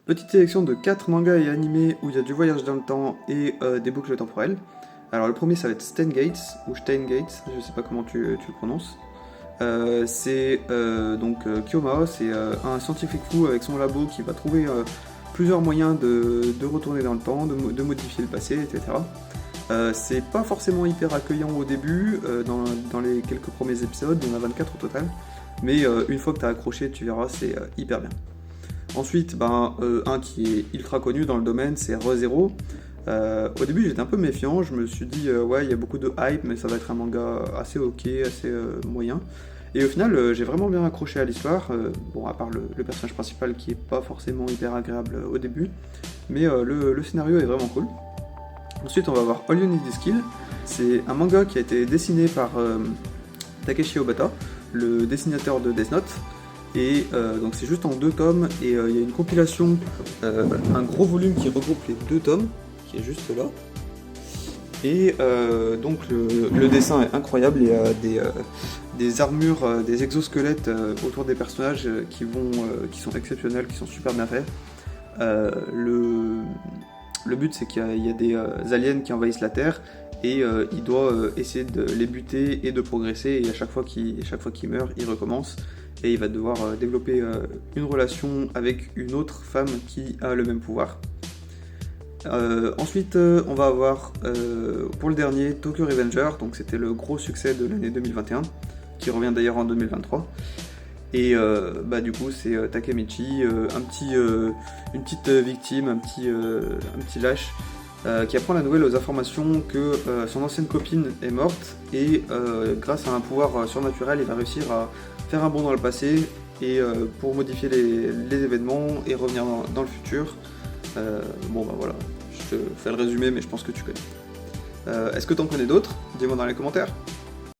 Petite sélection de 4 mangas et animés où il y a du voyage dans le temps et des boucles temporelles. Alors le premier ça va être Steins;Gate, ou Steins;Gate, je sais pas comment tu le prononces. C'est Kyoma, c'est un scientifique fou avec son labo qui va trouver plusieurs moyens de retourner dans le temps, de modifier le passé, etc. C'est pas forcément hyper accueillant au début, dans les quelques premiers épisodes, il y en a 24 au total, mais une fois que t'as accroché, tu verras, c'est hyper bien. Ensuite, un qui est ultra connu dans le domaine, c'est Re:Zero. Au début, j'étais un peu méfiant, je me suis dit, ouais, il y a beaucoup de hype, mais ça va être un manga assez ok, assez moyen. Et au final, j'ai vraiment bien accroché à l'histoire, bon, à part le personnage principal qui est pas forcément hyper agréable au début, mais le scénario est vraiment cool. Ensuite, on va voir All You Need Is Kill. C'est un manga qui a été dessiné par Takeshi Obata, le dessinateur de Death Note. Et donc c'est juste en 2 tomes, et il y a une compilation, un gros volume qui regroupe les 2 tomes, qui est juste là. Et donc le dessin est incroyable, il y a des armures, des exosquelettes autour des personnages qui sont exceptionnels, qui sont super bien faits. Le but c'est qu'il y a des aliens qui envahissent la Terre, et il doit essayer de les buter et de progresser, et à chaque fois qu'il meurt, il recommence, et il va devoir développer une relation avec une autre femme qui a le même pouvoir. Ensuite, on va avoir pour le dernier Tokyo Revenger, donc c'était le gros succès de l'année 2021, qui revient d'ailleurs en 2023. Et du coup, c'est Takemichi, une petite victime, un petit lâche, qui apprend la nouvelle aux informations que son ancienne copine est morte, et grâce à un pouvoir surnaturel, il va réussir à faire un bond dans le passé et pour modifier les événements et revenir dans le futur. Voilà, je te fais le résumé, mais je pense que tu connais. Est-ce que t'en connais d'autres? Dis-moi dans les commentaires.